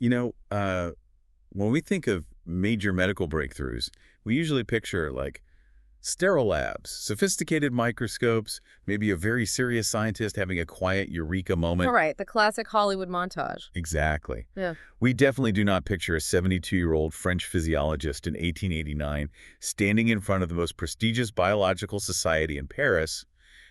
You know, when we think of major medical breakthroughs, we usually picture like sterile labs, sophisticated microscopes, maybe a very serious scientist having a quiet eureka All moment. right, the classic Hollywood montage. Exactly. Yeah. We definitely do not picture a 72-year-old French physiologist in 1889 standing in front of the most prestigious biological society in Paris,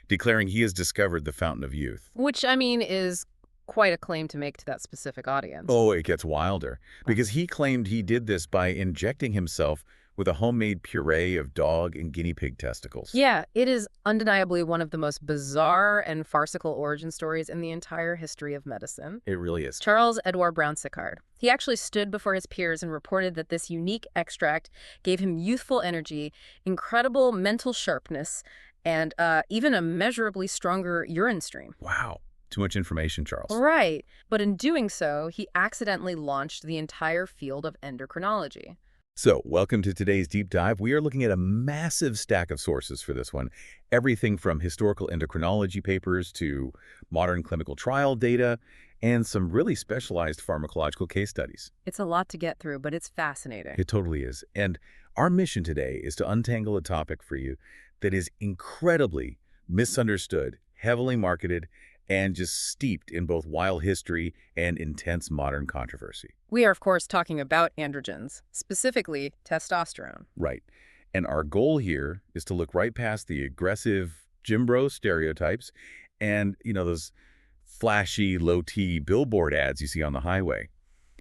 declaring he has discovered the fountain of youth. Which, I mean, is quite a claim to make to that specific audience. Oh, it gets wilder, because he claimed he did this by injecting himself with a homemade puree of dog and guinea pig testicles. Yeah, it is undeniably one of the most bizarre and farcical origin stories in the entire history of medicine. It really is. Charles Edouard Brown-Séquard. He actually stood before his peers and reported that this unique extract gave him youthful energy, incredible mental sharpness, and even a measurably stronger urine stream. Wow. Too much information, Charles. Right, but in doing so, he accidentally launched the entire field of endocrinology. So, welcome to today's deep dive. We are looking at a massive stack of sources for this one. Everything from historical endocrinology papers to modern clinical trial data and some really specialized pharmacological case studies. It's a lot to get through, but it's fascinating. It totally is. And our mission today is to untangle a topic for you that is incredibly misunderstood, heavily marketed, and just steeped in both wild history and intense modern controversy. We are, of course, talking about androgens, specifically testosterone. Right. And our goal here is to look right past the aggressive gym bro stereotypes and, those flashy, low-T billboard ads you see on the highway.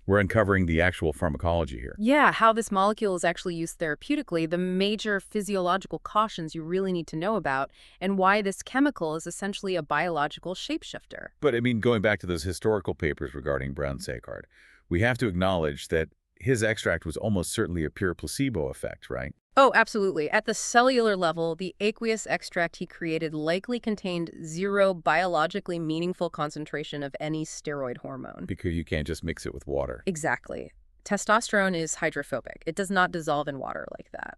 We're uncovering the actual pharmacology here. Yeah, how this molecule is actually used therapeutically, the major physiological cautions you really need to know about, and why this chemical is essentially a biological shapeshifter. But, going back to those historical papers regarding Brown-Séquard, we have to acknowledge that his extract was almost certainly a pure placebo effect, right? Oh, absolutely. At the cellular level, the aqueous extract he created likely contained zero biologically meaningful concentration of any steroid hormone. Because you can't just mix it with water. Exactly. Testosterone is hydrophobic. It does not dissolve in water like that.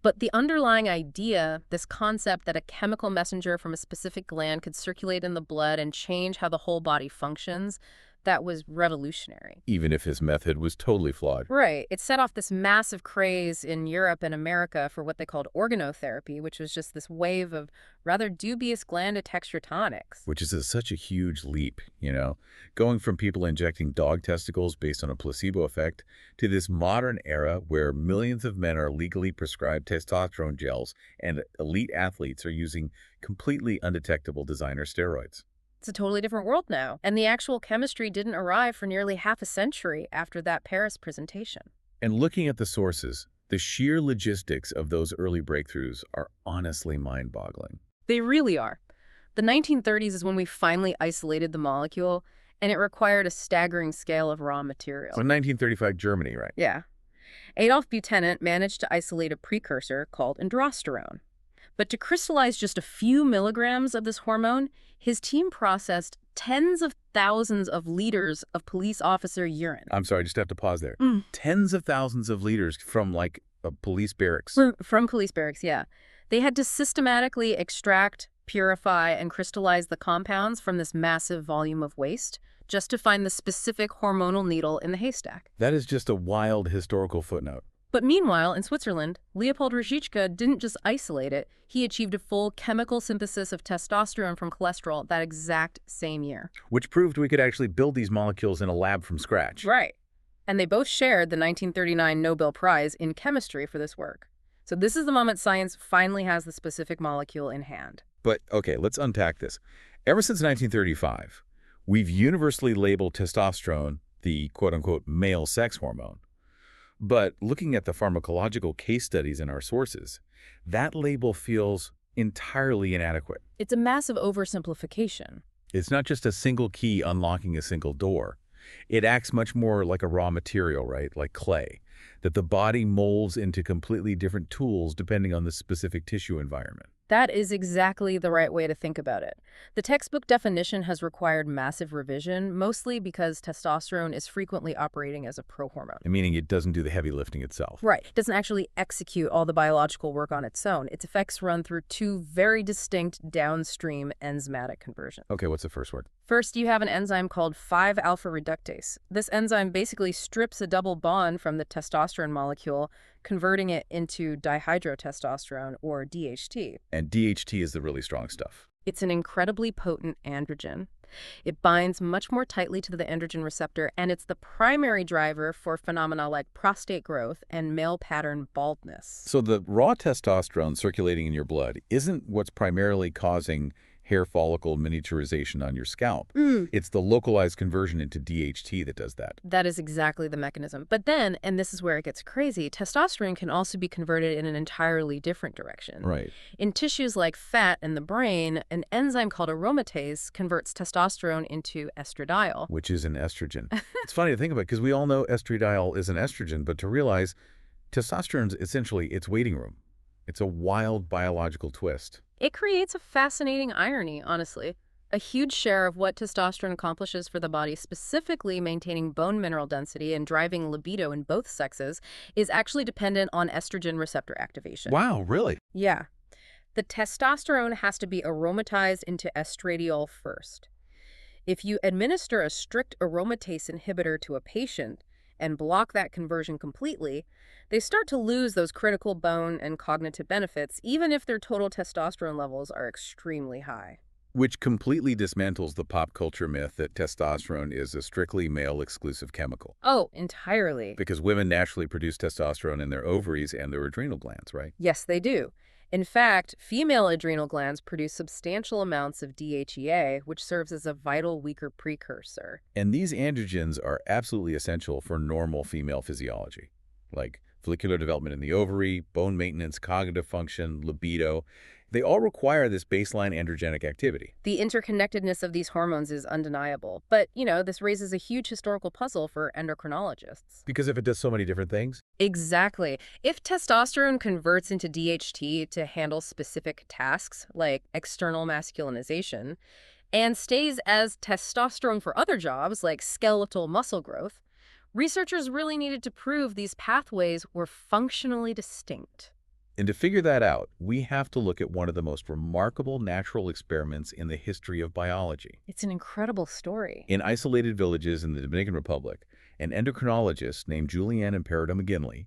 But the underlying idea, this concept that a chemical messenger from a specific gland could circulate in the blood and change how the whole body functions, that was revolutionary. Even if his method was totally flawed. Right. It set off this massive craze in Europe and America for what they called organotherapy, which was just this wave of rather dubious gland-attexture tonics. Which is such a huge leap, going from people injecting dog testicles based on a placebo effect to this modern era where millions of men are legally prescribed testosterone gels and elite athletes are using completely undetectable designer steroids. It's a totally different world now, and the actual chemistry didn't arrive for nearly half a century after that Paris presentation. And looking at the sources, the sheer logistics of those early breakthroughs are honestly mind-boggling. They really are. The 1930s is when we finally isolated the molecule, and it required a staggering scale of raw material. So 1935 Germany, right? Yeah. Adolf Butenandt managed to isolate a precursor called androsterone. But to crystallize just a few milligrams of this hormone, his team processed tens of thousands of liters of police officer urine. I'm sorry, I just have to pause there. Tens of thousands of liters from, like, a police barracks. From police barracks, yeah. They had to systematically extract, purify, and crystallize the compounds from this massive volume of waste just to find the specific hormonal needle in the haystack. That is just a wild historical footnote. But meanwhile, in Switzerland, Leopold Ruzicka didn't just isolate it. He achieved a full chemical synthesis of testosterone from cholesterol that exact same year. Which proved we could actually build these molecules in a lab from scratch. Right. And they both shared the 1939 Nobel Prize in chemistry for this work. So this is the moment science finally has the specific molecule in hand. But, okay, let's unpack this. Ever since 1935, we've universally labeled testosterone the quote-unquote male sex hormone. But looking at the pharmacological case studies in our sources, that label feels entirely inadequate. It's a massive oversimplification. It's not just a single key unlocking a single door. It acts much more like a raw material, right? Like clay, that the body molds into completely different tools depending on the specific tissue environment. That is exactly the right way to think about it. The textbook definition has required massive revision, mostly because testosterone is frequently operating as a prohormone. Meaning it doesn't do the heavy lifting itself. Right. It doesn't actually execute all the biological work on its own. Its effects run through two very distinct downstream enzymatic conversions. Okay, what's the first word? First, you have an enzyme called 5-alpha reductase. This enzyme basically strips a double bond from the testosterone molecule, converting it into dihydrotestosterone, or DHT. And DHT is the really strong stuff. It's an incredibly potent androgen. It binds much more tightly to the androgen receptor, and it's the primary driver for phenomena like prostate growth and male pattern baldness. So the raw testosterone circulating in your blood isn't what's primarily causing hair follicle miniaturization on your scalp. It's the localized conversion into DHT that does that. That is exactly the mechanism. But then, and this is where it gets crazy, testosterone can also be converted in an entirely different direction. Right. In tissues like fat and the brain, an enzyme called aromatase converts testosterone into estradiol. Which is an estrogen. It's funny to think about because we all know estradiol is an estrogen, but to realize testosterone's essentially its waiting room. It's a wild biological twist. It creates a fascinating irony, honestly. A huge share of what testosterone accomplishes for the body, specifically maintaining bone mineral density and driving libido in both sexes, is actually dependent on estrogen receptor activation. Wow, really? Yeah. The testosterone has to be aromatized into estradiol first. If you administer a strict aromatase inhibitor to a patient and block that conversion completely, they start to lose those critical bone and cognitive benefits, even if their total testosterone levels are extremely high. Which completely dismantles the pop culture myth that testosterone is a strictly male-exclusive chemical. Oh, entirely. Because women naturally produce testosterone in their ovaries and their adrenal glands, right? Yes, they do. In fact, female adrenal glands produce substantial amounts of DHEA, which serves as a vital weaker precursor. And these androgens are absolutely essential for normal female physiology, like follicular development in the ovary, bone maintenance, cognitive function, libido. They all require this baseline androgenic activity. The interconnectedness of these hormones is undeniable. But, this raises a huge historical puzzle for endocrinologists. Because if it does so many different things? Exactly. If testosterone converts into DHT to handle specific tasks, like external masculinization, and stays as testosterone for other jobs, like skeletal muscle growth, researchers really needed to prove these pathways were functionally distinct. And to figure that out, we have to look at one of the most remarkable natural experiments in the history of biology. It's an incredible story. In isolated villages in the Dominican Republic, an endocrinologist named Julianne Imperato McGinley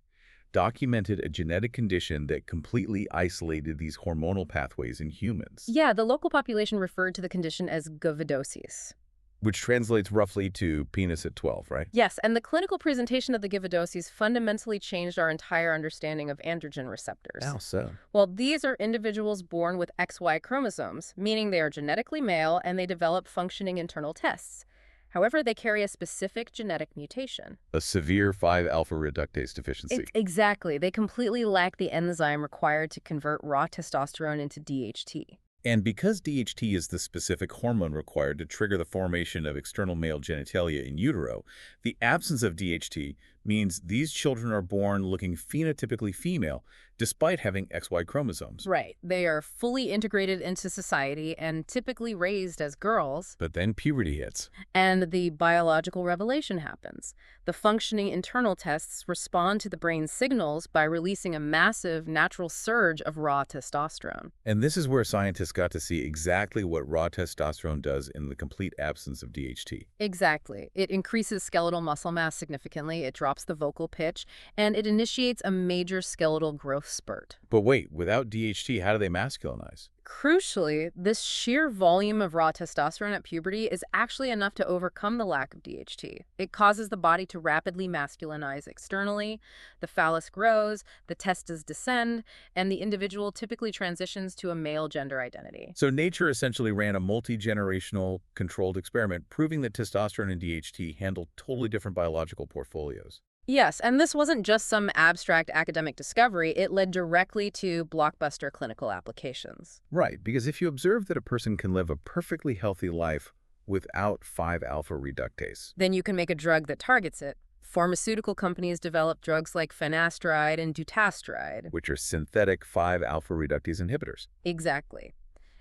documented a genetic condition that completely isolated these hormonal pathways in humans. Yeah, the local population referred to the condition as gividoses. Which translates roughly to penis at 12, right? Yes, and the clinical presentation of the gividoses fundamentally changed our entire understanding of androgen receptors. How so? Well, these are individuals born with XY chromosomes, meaning they are genetically male and they develop functioning internal tests. However, they carry a specific genetic mutation. A severe 5-alpha reductase deficiency. Exactly. They completely lack the enzyme required to convert raw testosterone into DHT. And because DHT is the specific hormone required to trigger the formation of external male genitalia in utero, the absence of DHT means these children are born looking phenotypically female despite having XY chromosomes. Right. They are fully integrated into society and typically raised as girls. But then puberty hits. And the biological revelation happens. The functioning internal tests respond to the brain's signals by releasing a massive natural surge of raw testosterone. And this is where scientists got to see exactly what raw testosterone does in the complete absence of DHT. Exactly. It increases skeletal muscle mass significantly, it drops the vocal pitch, and it initiates a major skeletal growth spurt. But wait, without DHT, how do they masculinize? Crucially, this sheer volume of raw testosterone at puberty is actually enough to overcome the lack of DHT. It causes the body to rapidly masculinize externally, the phallus grows, the testes descend, and the individual typically transitions to a male gender identity. So nature essentially ran a multi-generational controlled experiment proving that testosterone and DHT handle totally different biological portfolios. Yes, and this wasn't just some abstract academic discovery. It led directly to blockbuster clinical applications. Right, because if you observe that a person can live a perfectly healthy life without 5-alpha reductase, Then you can make a drug that targets it Pharmaceutical companies developed drugs like finasteride and dutasteride. which are synthetic 5-alpha reductase inhibitors. Exactly.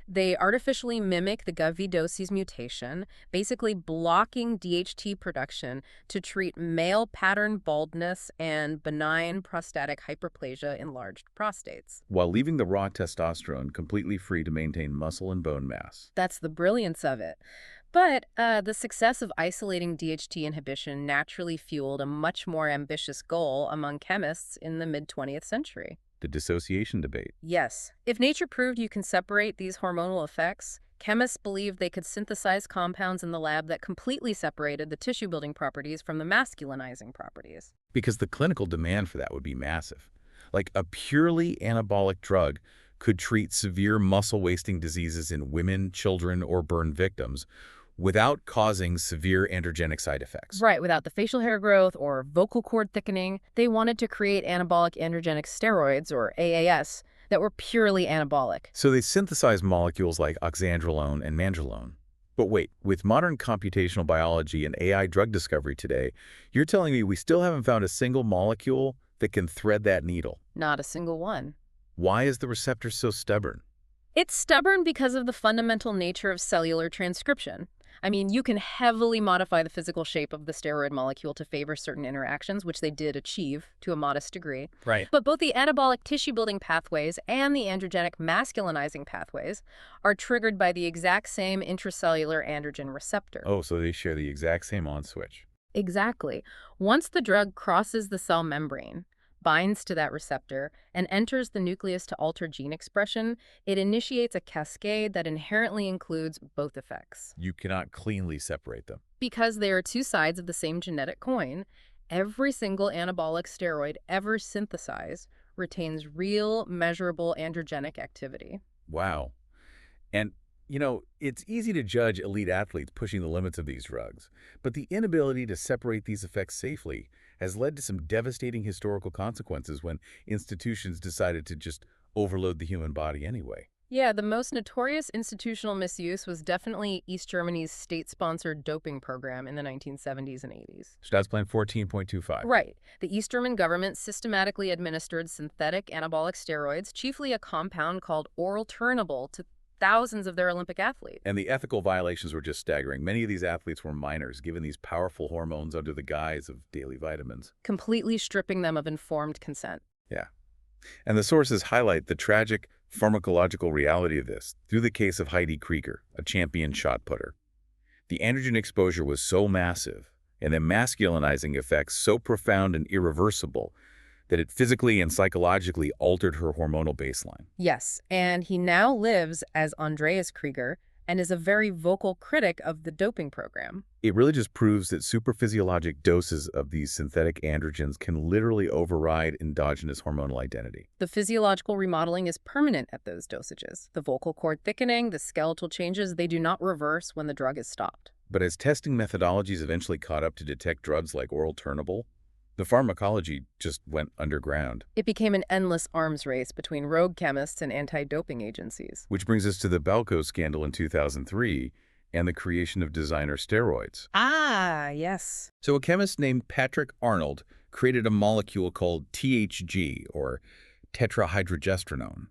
They artificially mimic the GAV-V mutation, basically blocking DHT production to treat male pattern baldness and benign prostatic hyperplasia in enlarged prostates. While leaving the raw testosterone completely free to maintain muscle and bone mass. That's the brilliance of it. But the success of isolating DHT inhibition naturally fueled a much more ambitious goal among chemists in the mid-20th century. The dissociation debate. Yes. If nature proved you can separate these hormonal effects, chemists believed they could synthesize compounds in the lab that completely separated the tissue-building properties from the masculinizing properties. Because the clinical demand for that would be massive. Like a purely anabolic drug could treat severe muscle-wasting diseases in women, children, or burn victims without causing severe androgenic side effects. Right, without the facial hair growth or vocal cord thickening, they wanted to create anabolic androgenic steroids, or AAS, that were purely anabolic. So they synthesized molecules like oxandrolone and nandrolone. But wait, with modern computational biology and AI drug discovery today, you're telling me we still haven't found a single molecule that can thread that needle? Not a single one. Why is the receptor so stubborn? It's stubborn because of the fundamental nature of cellular transcription. I mean, you can heavily modify the physical shape of the steroid molecule to favor certain interactions, which they did achieve to a modest degree. Right. But both the anabolic tissue-building pathways and the androgenic masculinizing pathways are triggered by the exact same intracellular androgen receptor. Oh, so they share the exact same on switch. Exactly. Once the drug crosses the cell membrane, binds to that receptor, and enters the nucleus to alter gene expression, it initiates a cascade that inherently includes both effects. You cannot cleanly separate them. Because they are two sides of the same genetic coin, every single anabolic steroid ever synthesized retains real, measurable androgenic activity. Wow. And, it's easy to judge elite athletes pushing the limits of these drugs, but the inability to separate these effects safely has led to some devastating historical consequences when institutions decided to just overload the human body anyway. Yeah, the most notorious institutional misuse was definitely East Germany's state-sponsored doping program in the 1970s and 80s. Staatsplan 14.25. Right. The East German government systematically administered synthetic anabolic steroids, chiefly a compound called oral Turinabol, to thousands of their Olympic athletes. And the ethical violations were just staggering. Many of these athletes were minors, given these powerful hormones under the guise of daily vitamins. Completely stripping them of informed consent. Yeah. And the sources highlight the tragic pharmacological reality of this through the case of Heidi Krieger, a champion shot putter. The androgen exposure was so massive and the masculinizing effects so profound and irreversible that it physically and psychologically altered her hormonal baseline. Yes, and he now lives as Andreas Krieger and is a very vocal critic of the doping program. It really just proves that superphysiologic doses of these synthetic androgens can literally override endogenous hormonal identity. The physiological remodeling is permanent at those dosages. The vocal cord thickening, the skeletal changes, they do not reverse when the drug is stopped. But as testing methodologies eventually caught up to detect drugs like oral Turinabol, the pharmacology just went underground. It became an endless arms race between rogue chemists and anti-doping agencies. Which brings us to the Belko scandal in 2003 and the creation of designer steroids. Ah, yes. So a chemist named Patrick Arnold created a molecule called THG, or tetrahydrogesterone.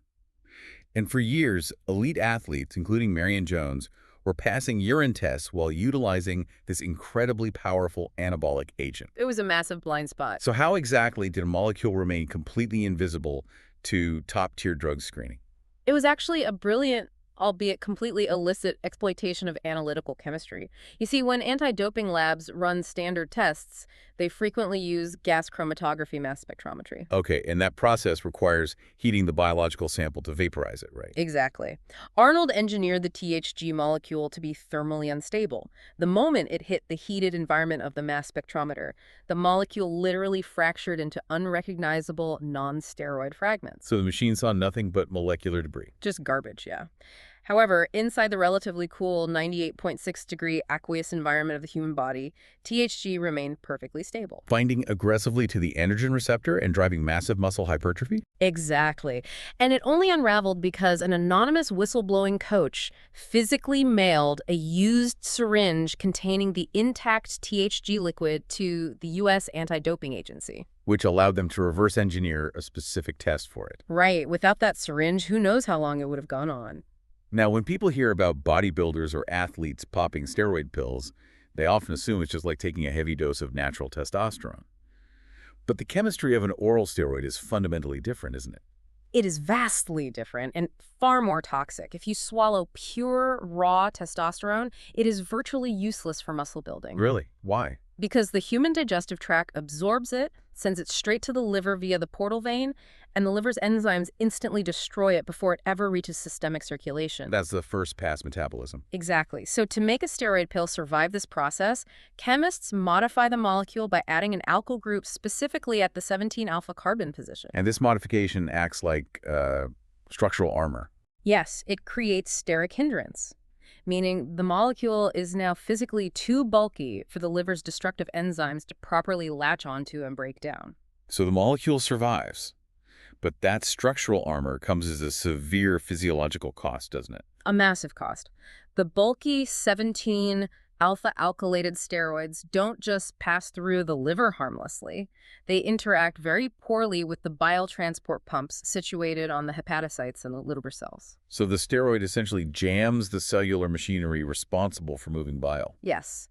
And for years, elite athletes, including Marion Jones, were passing urine tests while utilizing this incredibly powerful anabolic agent. It was a massive blind spot. So how exactly did a molecule remain completely invisible to top-tier drug screening? It was actually a brilliant, albeit completely illicit, exploitation of analytical chemistry. You see, when anti-doping labs run standard tests, they frequently use gas chromatography mass spectrometry. Okay, and that process requires heating the biological sample to vaporize it, right? Exactly. Arnold engineered the THG molecule to be thermally unstable. The moment it hit the heated environment of the mass spectrometer, the molecule literally fractured into unrecognizable non-steroid fragments. So the machine saw nothing but molecular debris. Just garbage, yeah. However, inside the relatively cool 98.6-degree aqueous environment of the human body, THG remained perfectly stable. Binding aggressively to the androgen receptor and driving massive muscle hypertrophy? Exactly. And it only unraveled because an anonymous whistleblowing coach physically mailed a used syringe containing the intact THG liquid to the U.S. anti-doping agency. Which allowed them to reverse engineer a specific test for it. Right. Without that syringe, who knows how long it would have gone on. Now, when people hear about bodybuilders or athletes popping steroid pills, they often assume it's just like taking a heavy dose of natural testosterone. But the chemistry of an oral steroid is fundamentally different, isn't it? It is vastly different and far more toxic. If you swallow pure, raw testosterone, it is virtually useless for muscle building. Really? Why? Because the human digestive tract absorbs it, sends it straight to the liver via the portal vein, and the liver's enzymes instantly destroy it before it ever reaches systemic circulation. That's the first pass metabolism. Exactly. So to make a steroid pill survive this process, chemists modify the molecule by adding an alkyl group specifically at the 17-alpha carbon position. And this modification acts like structural armor. Yes, it creates steric hindrance, meaning the molecule is now physically too bulky for the liver's destructive enzymes to properly latch onto and break down. So the molecule survives. But that structural armor comes as a severe physiological cost, doesn't it? A massive cost. The bulky 17-alpha-alkylated steroids don't just pass through the liver harmlessly. They interact very poorly with the bile transport pumps situated on the hepatocytes and the liver cells. So the steroid essentially jams the cellular machinery responsible for moving bile. Yes.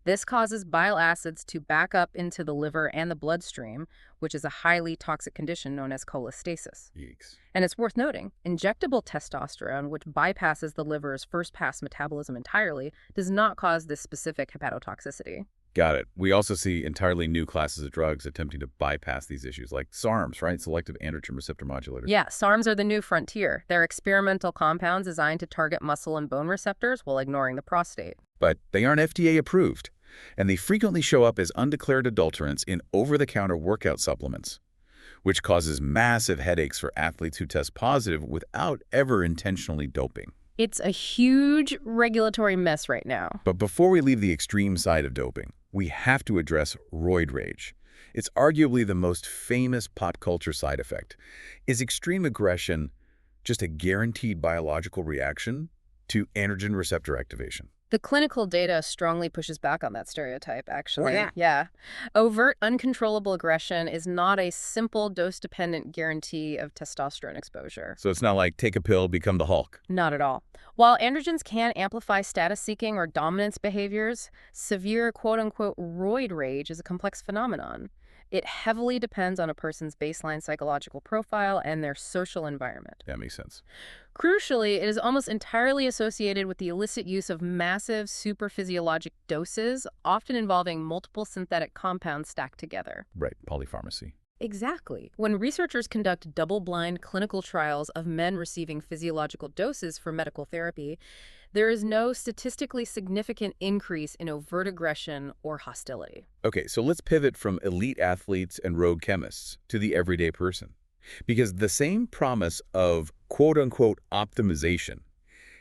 This causes bile acids to back up into the liver and the bloodstream, which is a highly toxic condition known as cholestasis. Yikes. And it's worth noting, injectable testosterone, which bypasses the liver's first-pass metabolism entirely, does not cause this specific hepatotoxicity. Got it. We also see entirely new classes of drugs attempting to bypass these issues, like SARMs, right? Selective androgen receptor modulators. Yeah, SARMs are the new frontier. They're experimental compounds designed to target muscle and bone receptors while ignoring the prostate. But they aren't FDA approved, and they frequently show up as undeclared adulterants in over-the-counter workout supplements, which causes massive headaches for athletes who test positive without ever intentionally doping. It's a huge regulatory mess right now. But before we leave the extreme side of doping, we have to address roid rage. It's arguably the most famous pop culture side effect. Is extreme aggression just a guaranteed biological reaction to androgen receptor activation? The clinical data strongly pushes back on that stereotype, actually. Oh, yeah? Yeah. Overt, uncontrollable aggression is not a simple dose-dependent guarantee of testosterone exposure. So it's not like take a pill, become the Hulk. Not at all. While androgens can amplify status-seeking or dominance behaviors, severe quote-unquote roid rage is a complex phenomenon. It heavily depends on a person's baseline psychological profile and their social environment. That makes sense. Crucially, it is almost entirely associated with the illicit use of massive superphysiologic doses, often involving multiple synthetic compounds stacked together. Right, polypharmacy. Exactly. When researchers conduct double-blind clinical trials of men receiving physiological doses for medical therapy, there is no statistically significant increase in overt aggression or hostility. Okay, so let's pivot from elite athletes and rogue chemists to the everyday person. Because the same promise of quote-unquote optimization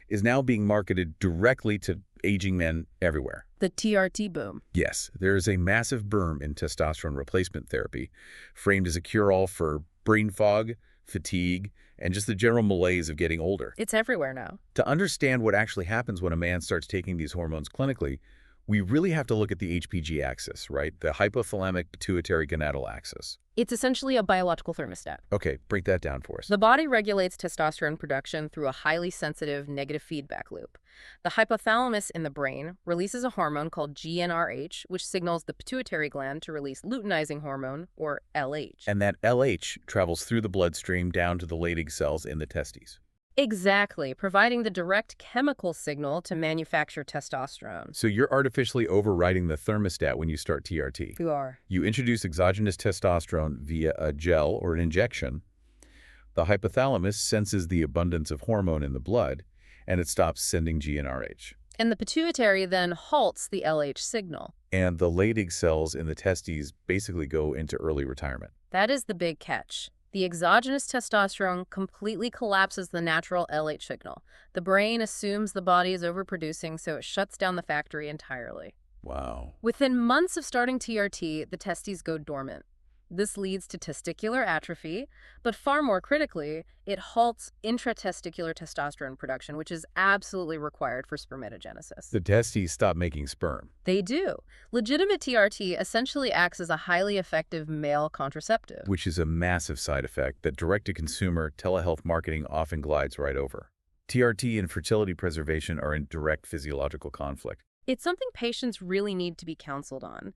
is now being marketed directly to aging men everywhere. The TRT boom. Yes, there is a massive boom in testosterone replacement therapy, framed as a cure-all for brain fog, fatigue, and just the general malaise of getting older. It's everywhere now. To understand what actually happens when a man starts taking these hormones clinically, we really have to look at the HPG axis, right? The hypothalamic pituitary gonadal axis. It's essentially a biological thermostat. Okay, break that down for us. The body regulates testosterone production through a highly sensitive negative feedback loop. The hypothalamus in the brain releases a hormone called GnRH, which signals the pituitary gland to release luteinizing hormone, or LH. And that LH travels through the bloodstream down to the Leydig cells in the testes. Exactly, providing the direct chemical signal to manufacture testosterone. So you're artificially overriding the thermostat when you start TRT. You are. You introduce exogenous testosterone via a gel or an injection. The hypothalamus senses the abundance of hormone in the blood, and it stops sending GnRH. And the pituitary then halts the LH signal. And the Leydig cells in the testes basically go into early retirement. That is the big catch. The exogenous testosterone completely collapses the natural LH signal. The brain assumes the body is overproducing, so it shuts down the factory entirely. Wow. Within months of starting TRT, the testes go dormant. This leads to testicular atrophy, but far more critically, it halts intratesticular testosterone production, which is absolutely required for spermatogenesis. The testes stop making sperm. They do. Legitimate TRT essentially acts as a highly effective male contraceptive. Which is a massive side effect that direct-to-consumer telehealth marketing often glides right over. TRT and fertility preservation are in direct physiological conflict. It's something patients really need to be counseled on.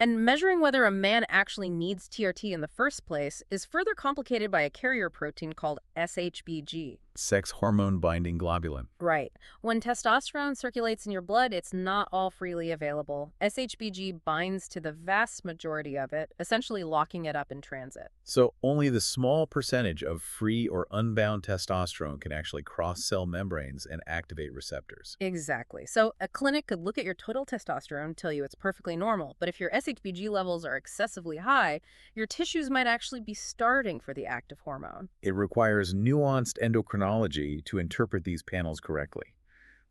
And measuring whether a man actually needs TRT in the first place is further complicated by a carrier protein called SHBG. Sex hormone-binding globulin. Right. When testosterone circulates in your blood, it's not all freely available. SHBG binds to the vast majority of it, essentially locking it up in transit. So only the small percentage of free or unbound testosterone can actually cross cell membranes and activate receptors. Exactly. So a clinic could look at your total testosterone, tell you it's perfectly normal, but if your SHBG levels are excessively high, your tissues might actually be starving for the active hormone. It requires nuanced endocrinology to interpret these panels correctly.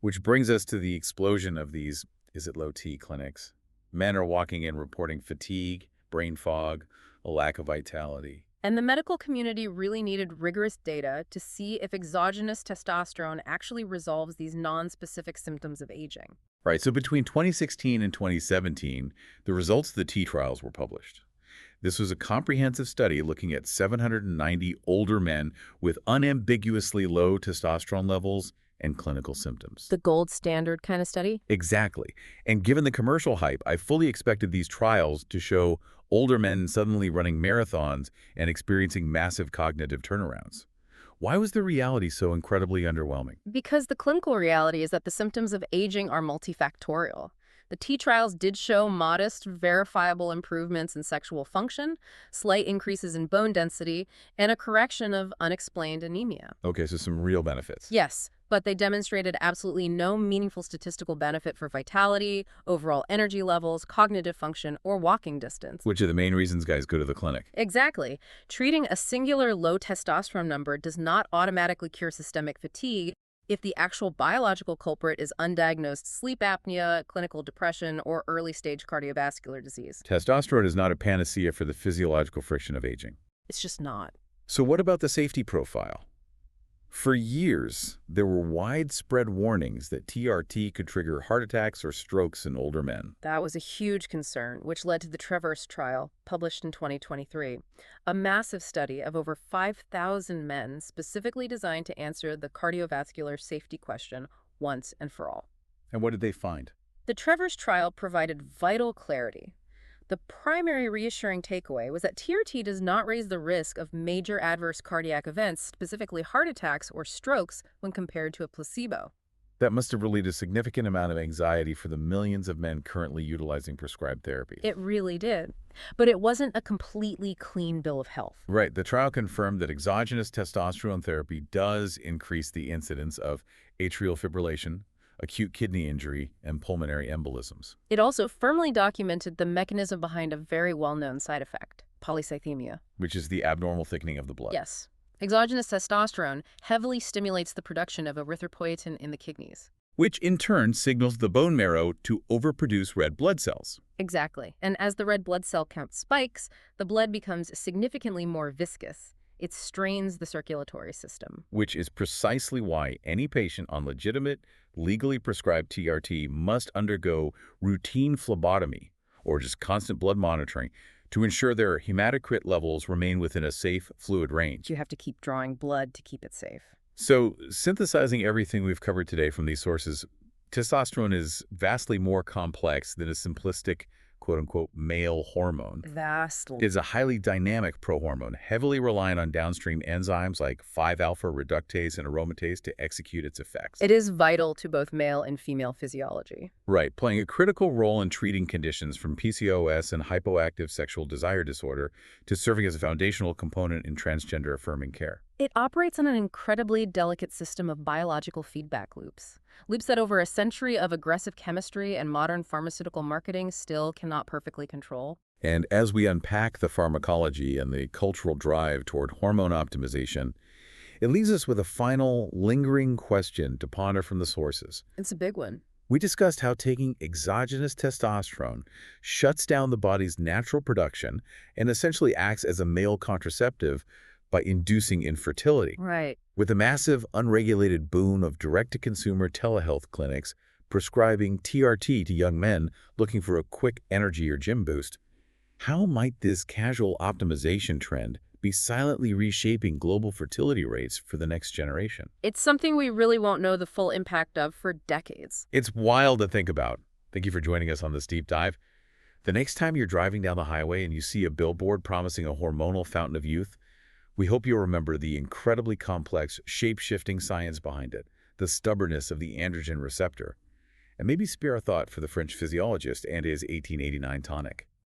Which brings us to the explosion of these is-it-low-T clinics. Men are walking in reporting fatigue, brain fog, a lack of vitality. And the medical community really needed rigorous data to see if exogenous testosterone actually resolves these non-specific symptoms of aging. Right, so between 2016 and 2017, the results of the T trials were published. This was a comprehensive study looking at 790 older men with unambiguously low testosterone levels and clinical symptoms. The gold standard kind of study? Exactly. And given the commercial hype, I fully expected these trials to show older men suddenly running marathons and experiencing massive cognitive turnarounds. Why was the reality so incredibly underwhelming? Because the clinical reality is that the symptoms of aging are multifactorial. The T trials did show modest, verifiable improvements in sexual function, slight increases in bone density, and a correction of unexplained anemia. Okay, so some real benefits. Yes, but they demonstrated absolutely no meaningful statistical benefit for vitality, overall energy levels, cognitive function, or walking distance. Which are the main reasons guys go to the clinic. Exactly. Treating a singular low testosterone number does not automatically cure systemic fatigue if the actual biological culprit is undiagnosed sleep apnea, clinical depression, or early-stage cardiovascular disease. Testosterone is not a panacea for the physiological friction of aging. It's just not. So what about the safety profile? For years, there were widespread warnings that TRT could trigger heart attacks or strokes in older men. That was a huge concern, which led to the Traverse trial, published in 2023, a massive study of over 5,000 men specifically designed to answer the cardiovascular safety question once and for all. And what did they find? The Traverse trial provided vital clarity. The primary reassuring takeaway was that TRT does not raise the risk of major adverse cardiac events, specifically heart attacks or strokes, when compared to a placebo. That must have relieved a significant amount of anxiety for the millions of men currently utilizing prescribed therapy. It really did. But it wasn't a completely clean bill of health. Right. The trial confirmed that exogenous testosterone therapy does increase the incidence of atrial fibrillation, acute kidney injury, and pulmonary embolisms. It also firmly documented the mechanism behind a very well-known side effect, polycythemia. Which is the abnormal thickening of the blood. Yes. Exogenous testosterone heavily stimulates the production of erythropoietin in the kidneys. Which in turn signals the bone marrow to overproduce red blood cells. Exactly. And as the red blood cell count spikes, the blood becomes significantly more viscous. It strains the circulatory system. Which is precisely why any patient on legitimate, legally prescribed TRT must undergo routine phlebotomy, or just constant blood monitoring, to ensure their hematocrit levels remain within a safe fluid range. You have to keep drawing blood to keep it safe. So, synthesizing everything we've covered today from these sources, testosterone is vastly more complex than a simplistic, quote-unquote, male hormone. Vastly. It is a highly dynamic prohormone, heavily reliant on downstream enzymes like 5-alpha reductase and aromatase to execute its effects. It is vital to both male and female physiology. Right, playing a critical role in treating conditions from PCOS and hypoactive sexual desire disorder to serving as a foundational component in transgender affirming care. It operates on an incredibly delicate system of biological feedback loops. Loops that over a century of aggressive chemistry and modern pharmaceutical marketing still cannot perfectly control. And as we unpack the pharmacology and the cultural drive toward hormone optimization, it leaves us with a final, lingering question to ponder from the sources. It's a big one. We discussed how taking exogenous testosterone shuts down the body's natural production and essentially acts as a male contraceptive by inducing infertility. Right. With the massive, unregulated boom of direct-to-consumer telehealth clinics prescribing TRT to young men looking for a quick energy or gym boost, how might this casual optimization trend be silently reshaping global fertility rates for the next generation? It's something we really won't know the full impact of for decades. It's wild to think about. Thank you for joining us on this deep dive. The next time you're driving down the highway and you see a billboard promising a hormonal fountain of youth, we hope you'll remember the incredibly complex, shape-shifting science behind it, the stubbornness of the androgen receptor, and maybe spare a thought for the French physiologist and his 1889 tonic.